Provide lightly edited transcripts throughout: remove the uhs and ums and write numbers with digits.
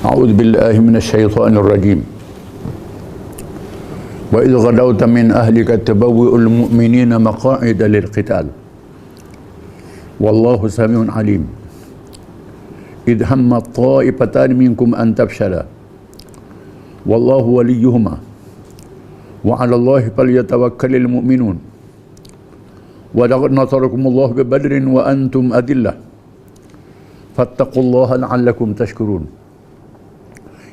A'udzu billahi minasyaitonir rajim. Wa idh ghadawta min ahlika tabawwi'ul mu'minina maq'ida lil qital. Wallahu samiun alim. Idh hamma ta'ifatan minkum an tafshala. Wallahu waliyuhuma. Wa 'ala Allahi falyatawakkalul mu'minun. Wa laqad nasarakumullahu bi Badrin wa antum adillah. Fattaqullaha la'allakum tashkurun.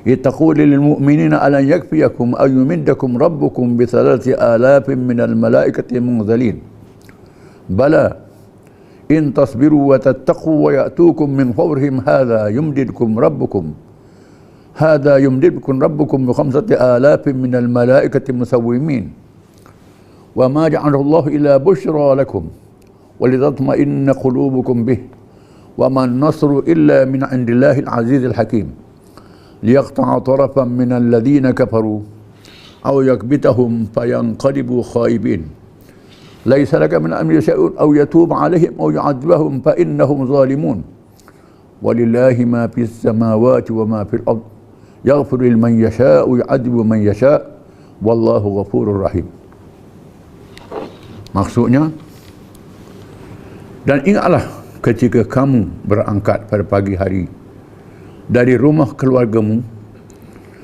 يتقول للمؤمنين ألن يكفيكم أن يمدكم ربكم ب3,000 من الملائكة منزلين بلى إن تصبروا وتتقوا ويأتوكم من فورهم هذا يمددكم ربكم ب5,000 من الملائكة مسومين وما جعله الله إلا بشرى لكم ولتطمئن قلوبكم به وما النصر إلا من عند الله العزيز الحكيم ليقطع طرفا من الذين كفروا أو يكبتهم فينقلبوا خائبين ليس لك من أمر شيء أو يتوب عليهم أو يعذبهم فإنهم ظالمون ولله ما في السماوات وما في الأرض يغفر لمن يشاء ويعذب من يشاء والله غفور رحيم. Maksudnya, dan ingatlah ketika kamu berangkat pada pagi hari dari rumah keluargamu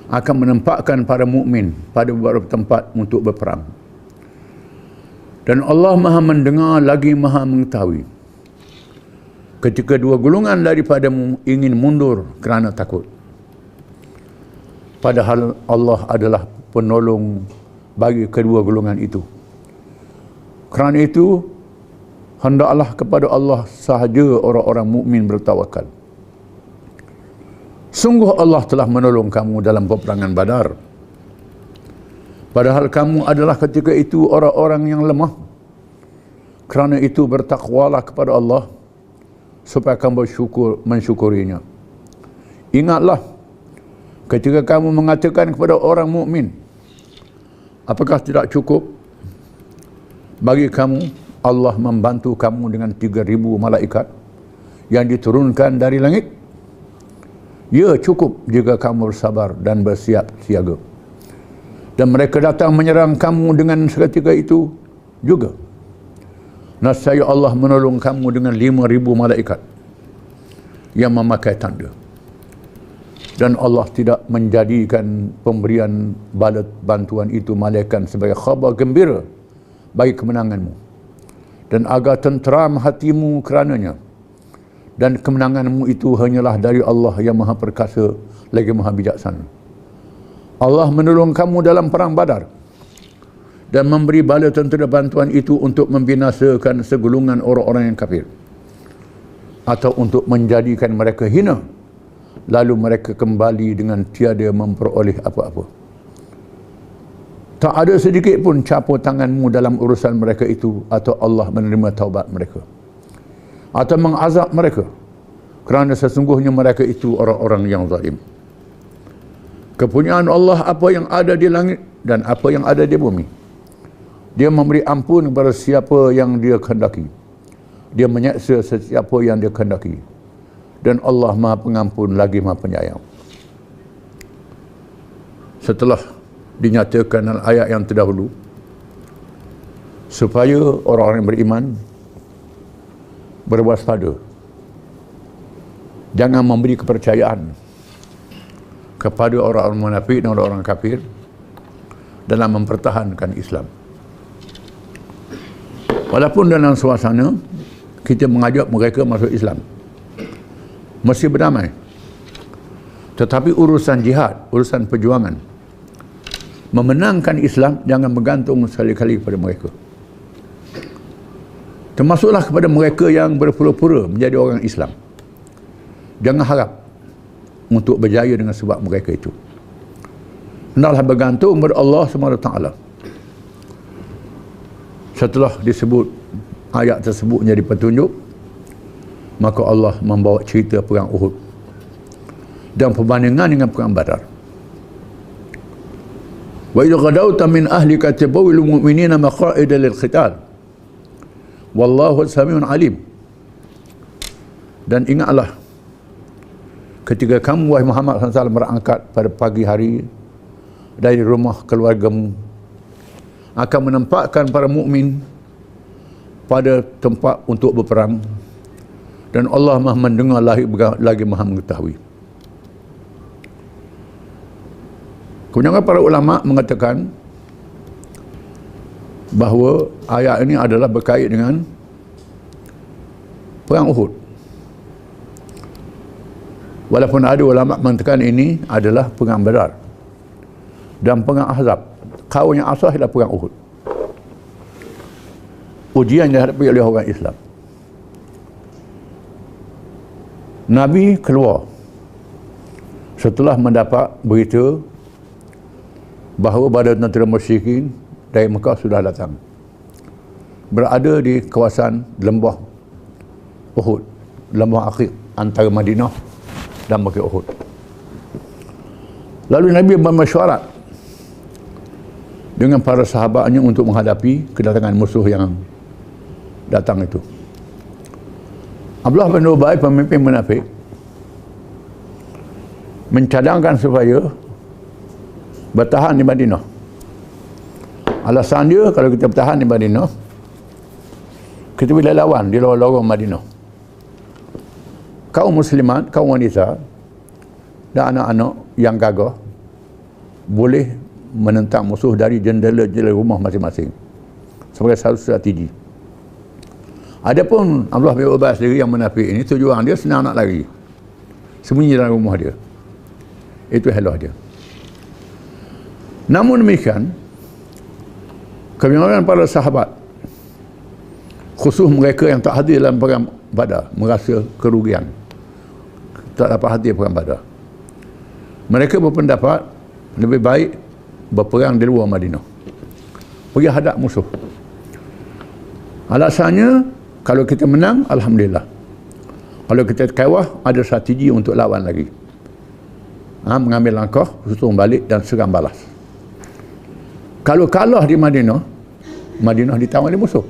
akan menempatkan para mukmin pada beberapa tempat untuk berperang. Dan Allah Maha mendengar lagi Maha mengetahui. Ketika dua golongan daripadamu ingin mundur kerana takut, padahal Allah adalah penolong bagi kedua golongan itu. Kerana itu, hendaklah kepada Allah sahaja orang-orang mukmin bertawakal. Sungguh Allah telah menolong kamu dalam peperangan Badar. Padahal kamu adalah ketika itu orang-orang yang lemah. Kerana itu bertakwalah kepada Allah supaya kamu mensyukurinya. Ingatlah ketika kamu mengatakan kepada orang mukmin, apakah tidak cukup bagi kamu Allah membantu kamu dengan 3,000 malaikat yang diturunkan dari langit? Ya, cukup jika kamu bersabar dan bersiap siaga. Dan mereka datang menyerang kamu dengan seketika itu juga. Nescaya Allah menolong kamu dengan 5,000 malaikat yang memakai tanda. Dan Allah tidak menjadikan pemberian bala bantuan itu malaikat sebagai khabar gembira bagi kemenanganmu. Dan agar tenteram hatimu kerananya. Dan kemenanganmu itu hanyalah dari Allah yang Maha Perkasa lagi Maha Bijaksana. Allah menolong kamu dalam perang Badar dan memberi bala tentera bantuan itu untuk membinasakan segulungan orang-orang yang kafir atau untuk menjadikan mereka hina, lalu mereka kembali dengan tiada memperoleh apa-apa. Tak ada sedikit pun campur tanganmu dalam urusan mereka itu, atau Allah menerima taubat mereka atau mengazab mereka, kerana sesungguhnya mereka itu orang-orang yang zalim. Kepunyaan Allah apa yang ada di langit dan apa yang ada di bumi. Dia memberi ampun kepada siapa yang Dia kehendaki. Dia menyeksa sesiapa yang Dia kehendaki. Dan Allah Maha Pengampun lagi Maha Penyayang. Setelah dinyatakan dalam ayat yang terdahulu, supaya orang-orang yang beriman berwaspada, jangan memberi kepercayaan kepada orang-orang munafik dan orang-orang kafir dalam mempertahankan Islam. Walaupun dalam suasana kita mengajak mereka masuk Islam, mesti berdamai, tetapi urusan jihad, urusan perjuangan memenangkan Islam jangan bergantung sekali-kali kepada mereka. Termasuklah kepada mereka yang berpura-pura menjadi orang Islam. Jangan harap untuk berjaya dengan sebab mereka itu. Hendaklah bergantung kepada Allah SWT. Setelah disebut ayat tersebut menjadi petunjuk, maka Allah membawa cerita perang Uhud dan perbandingan dengan perang Badar. Wa idh ghadawta min ahlika tabawwi'ul mu'minina maq'ida lil qital. Wallahu samiun alim. Dan ingatlah ketika kamu wahai Muhammad SAW berangkat pada pagi hari dari rumah keluargamu, akan menempatkan para mukmin pada tempat untuk berperang, dan Allah Maha mendengar lagi Maha mengetahui. Kemudian para ulama mengatakan bahawa ayat ini adalah berkait dengan perang Uhud. Walaupun ada ulama mengatakan ini adalah perang Badar dan perang Ahzab. Kaum yang asal adalah perang Uhud. Ujian yang dihadapi oleh orang Islam. Nabi keluar setelah mendapat berita bahawa badan tentera musyrikin dari Mekah sudah datang, berada di kawasan lembah Uhud, lembah akhir antara Madinah dan Bukit Uhud. Lalu Nabi bermesyuarat dengan para sahabatnya untuk menghadapi kedatangan musuh yang datang itu. Abdullah bin Ubay, pemimpin munafik, mencadangkan supaya bertahan di Madinah. Alasan dia, kalau kita bertahan di Madinah, kita boleh lawan di lorong Madinah. Kaum muslimat, kaum wanita dan anak-anak yang gagah boleh menentang musuh dari jendela-jendela rumah masing-masing sebagai satu strategi. Adapun Abdullah bin Ubay sendiri yang munafik ini, tujuan dia senang nak lari, sembunyi dalam rumah dia. Itu halah dia. Namun demikian, kebanyakan para sahabat, khusus mereka yang tak hadir dalam perang Badar, merasa kerugian, tak dapat hadir perang Badar. Mereka berpendapat lebih baik berperang di luar Madinah, pergi hadap musuh. Alasannya, kalau kita menang, alhamdulillah. Kalau kita kalah, ada strategi untuk lawan lagi. Mengambil langkah, susun balik dan serang balas. Kalau kalah di Madinah, Madinah ditawan oleh musuh.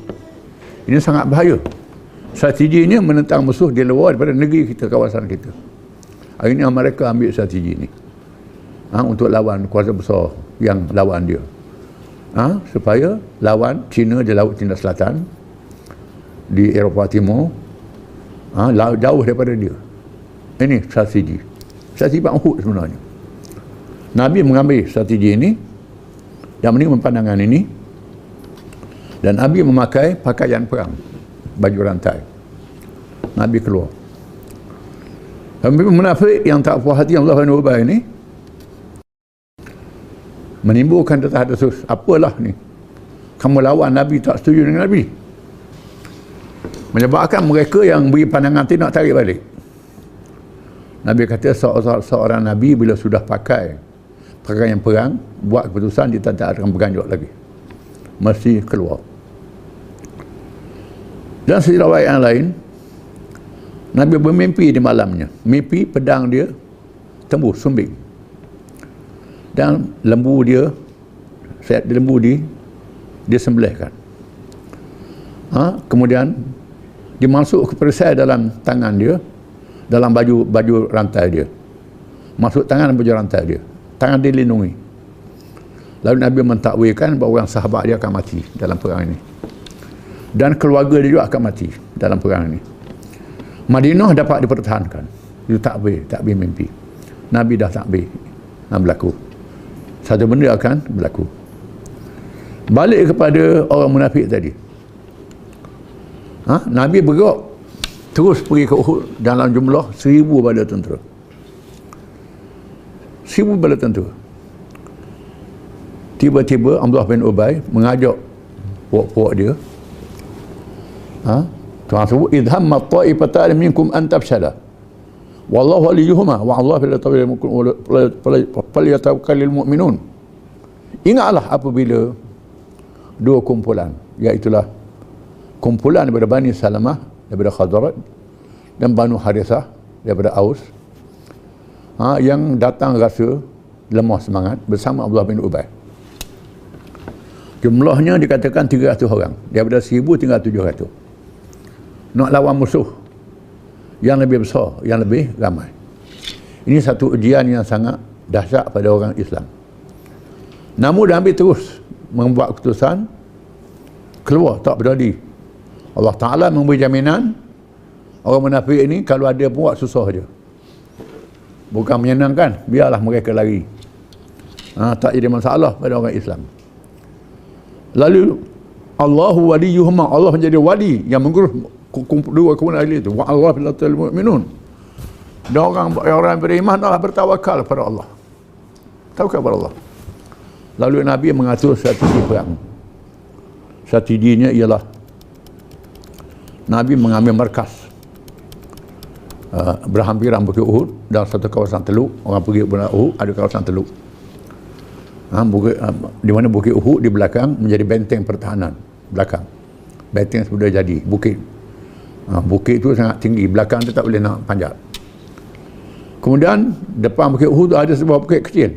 Ini sangat bahaya. Strateginya menentang musuh di luar daripada negeri kita, kawasan kita. Hari ini mereka ambil strategi ini untuk lawan kuasa besar yang lawan dia. Supaya lawan China di Laut Cina Selatan, di Eropah Timur, jauh daripada dia. Ini strategi. Strategi Perang Uhud sebenarnya. Nabi mengambil strategi ini dan menerima pandangan ini, dan Nabi memakai pakaian perang, baju rantai. Nabi keluar. Pemimpin munafik yang tak puas hati Allah bin Ubay ini menimbulkan desas-desus, apalah ni, kamu lawan Nabi, tak setuju dengan Nabi, menyebabkan mereka yang beri pandangan tu nak tarik balik. Nabi kata seorang Nabi bila sudah pakai pakaian perang, buat keputusan, dia tak akan berganjok lagi, mesti keluar. Dan sejauh yang lain, Nabi bermimpi di malamnya, mimpi pedang dia tembus sumbing dan lembu dia, disembelihkan. Kemudian dimasuk ke perisai dalam tangan dia, dalam baju rantai dia, masuk tangan baju rantai dia, tangan dia dilindungi. Lalu Nabi mentakwilkan bahawa orang sahabat dia akan mati dalam perang ini, dan keluarga dia juga akan mati dalam perang ini. Madinah dapat dipertahankan. Itu takbir mimpi. Nabi dah takbir, berlaku. Satu benda akan berlaku. Balik kepada orang munafik tadi. Nabi bergerak terus pergi ke Uhud dalam jumlah 1,000 bala tentera. 1,000 bala tentera. Tiba-tiba Abdullah bin Ubay mengajak puak-puak dia. Tuhan sebut, idhamma ta'ifatan minkum an tafshala wallahu waliyuhuma wa Allah falyatawakkalul mu'minun. Ingatlah apabila dua kumpulan, iaitulah kumpulan daripada Bani Salamah, daripada Khazraj, dan Banu Harithah daripada Aus, yang datang rasa lemah semangat bersama Abdullah bin Ubay. Jumlahnya dikatakan 300 orang, daripada 1,000 tinggal 700. Nak lawan musuh yang lebih besar, yang lebih ramai. Ini satu ujian yang sangat dahsyat pada orang Islam. Namun Nabi terus membuat keputusan, keluar, tak berdali. Allah Ta'ala memberi jaminan, orang munafik ini kalau ada pun buat susah je. Bukan menyenangkan, biarlah mereka lari. Tak jadi masalah pada orang Islam. Lalu Allahu waliyuhuma, Allah menjadi wali yang mengurus dua kumpulan ahli itu. Wa Allah billatil mu'minun. Dan orang beriman adalah bertawakal kepada Allah. Tawakal kepada Allah. Lalu Nabi mengatur strategi perang. Strateginya ialah Nabi mengambil markas berhampiran Bukit Uhud dan satu kawasan teluk. Orang pergi Bukit Uhud, ada kawasan teluk. Di mana Bukit Uhud di belakang menjadi benteng pertahanan belakang. Benteng sudah jadi bukit. Bukit itu sangat tinggi, belakang tu tak boleh nak panjat. Kemudian depan Bukit Uhud ada sebuah bukit kecil.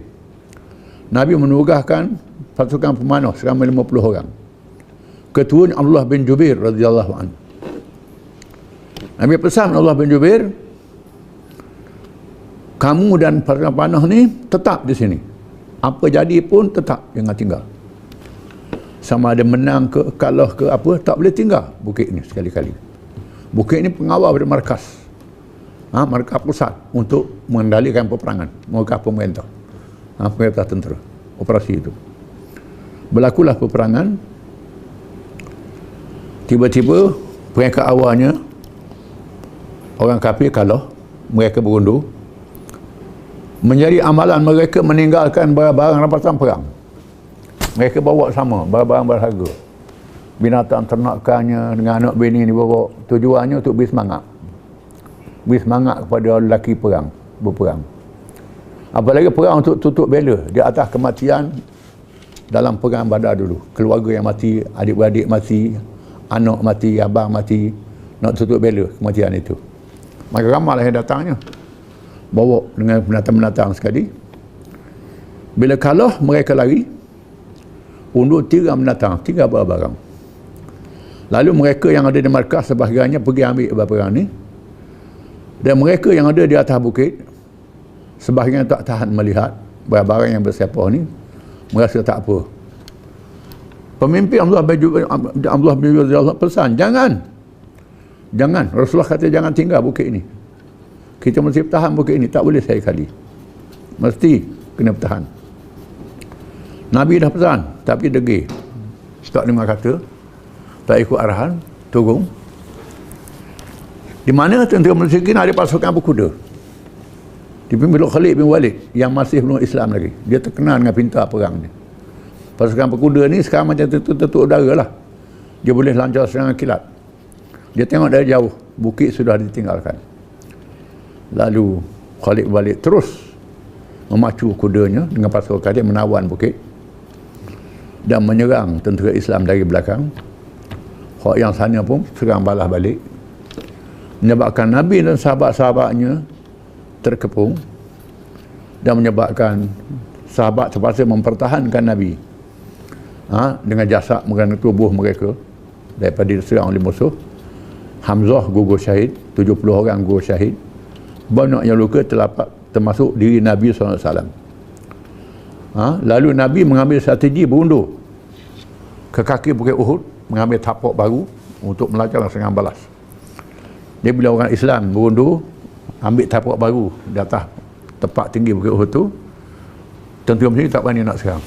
Nabi menugaskan pasukan pemanah selama 50 orang. Ketuanya Abdullah bin Jubair radhiyallahu anhu. Nabi pesan Abdullah bin Jubair, kamu dan pasukan pemanah ni tetap di sini. Apa jadi pun tetap, jangan tinggal. Sama ada menang ke kalah ke apa, tak boleh tinggal bukit ni sekali-kali. Bukit ni pengawal pada markas. Markas pusat untuk mengendalikan peperangan, markas pemerintah. Pemerintah tentera, operasi itu. Berlakulah peperangan. Tiba-tiba peringkat awalnya orang kafir kalah, mereka berundur. Menjadi amalan mereka meninggalkan barang-barang rampasan perang. Mereka bawa sama barang-barang berharga. Binatang ternakannya dengan anak bini dibawa. Tujuannya untuk beri semangat. Beri semangat kepada lelaki perang, berperang. Apalagi perang untuk tutup bela di atas kematian dalam perang Badar dulu. Keluarga yang mati, adik-beradik mati, anak mati, abang mati, nak tutup bela kematian itu. Maka ramailah yang datangnya. Bawa dengan pendatang-pendatang sekali. Bila kalah, mereka lari. Undur tiga pendatang, tiga barang. Lalu mereka yang ada di markas sebahagiannya pergi ambil barang ni. Dan mereka yang ada di atas bukit, sebahagian tak tahan melihat barang-barang yang bersepah ni, merasa tak apa. Pemimpin Abdullah bin Jubair pesan, jangan. Rasulullah kata jangan tinggal bukit ini. Kita mesti bertahan bukit ini, tak boleh sekali. Mesti kena bertahan. Nabi dah pesan, tapi degil. Tak dengar kata, tak ikut arahan, turun. Di mana tentera musyrikin ada pasukan berkuda. Dipimpin oleh Khalid bin Walid yang masih belum Islam lagi. Dia terkenal dengan pintar perang ni. Pasukan berkuda ni sekarang macam tertutup udara lah. Dia boleh lancar serangan kilat. Dia tengok dari jauh, bukit sudah ditinggalkan. Lalu Khalid bin Walid terus memacu kudanya dengan pasukan dia menawan bukit dan menyerang tentera Islam dari belakang. Hak yang sana pun serang balas balik, menyebabkan Nabi dan sahabat-sahabatnya terkepung dan menyebabkan sahabat terpaksa mempertahankan Nabi dengan jasad dengan tubuh mereka daripada diserang oleh musuh. Hamzah gugur syahid, 70 orang gugur syahid, banyak yang luka termasuk diri Nabi SAW. Lalu Nabi mengambil strategi berundur ke kaki Bukit Uhud, mengambil tapak baru untuk melancarkan serangan balas. Dia bila orang Islam berundur, ambil tapak baru di atas tempat tinggi Bukit Uhud tu, tentera Mesir tak berani nak serang.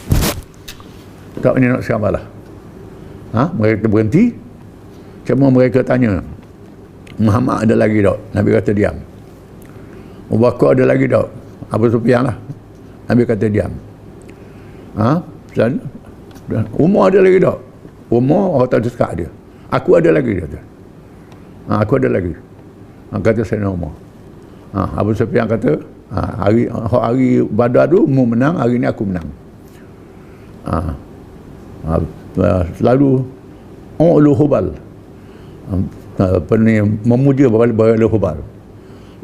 Tak berani nak serang balas. Mereka berhenti. Cuma mereka tanya, Muhammad ada lagi tak? Nabi kata diam. Abu Bakar ada lagi tak? Abu Sufyan lah. Nabi kata diam. Umar ada lagi tak? Umar orang tak dekat dia. Aku ada lagi, dia kata. Aku ada lagi. Kata Sayyidina Umar. Abu Sufyan kata, hari Badar tu mu menang, hari ni aku menang. Lalu Ulu Hubal memuja Ulu Hubal.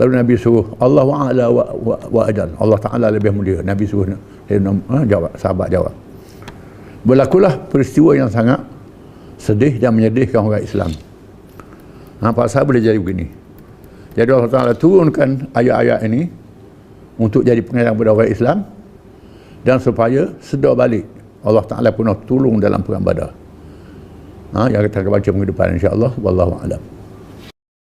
Lalu Nabi suruh Allah wa'ala wa ajal, Allah Ta'ala lebih mulia. Nabi suruh jawab, sahabat jawab. Berlakulah peristiwa yang sangat sedih dan menyedihkan orang Islam. Pasal boleh jadi begini. Jadi Allah Ta'ala turunkan ayat-ayat ini untuk jadi pengarang kepada orang Islam, dan supaya sedar balik Allah Ta'ala pun tolong dalam perang Badar. Yang kita akan baca minggu depan insya-Allah. Wallahu a'lam.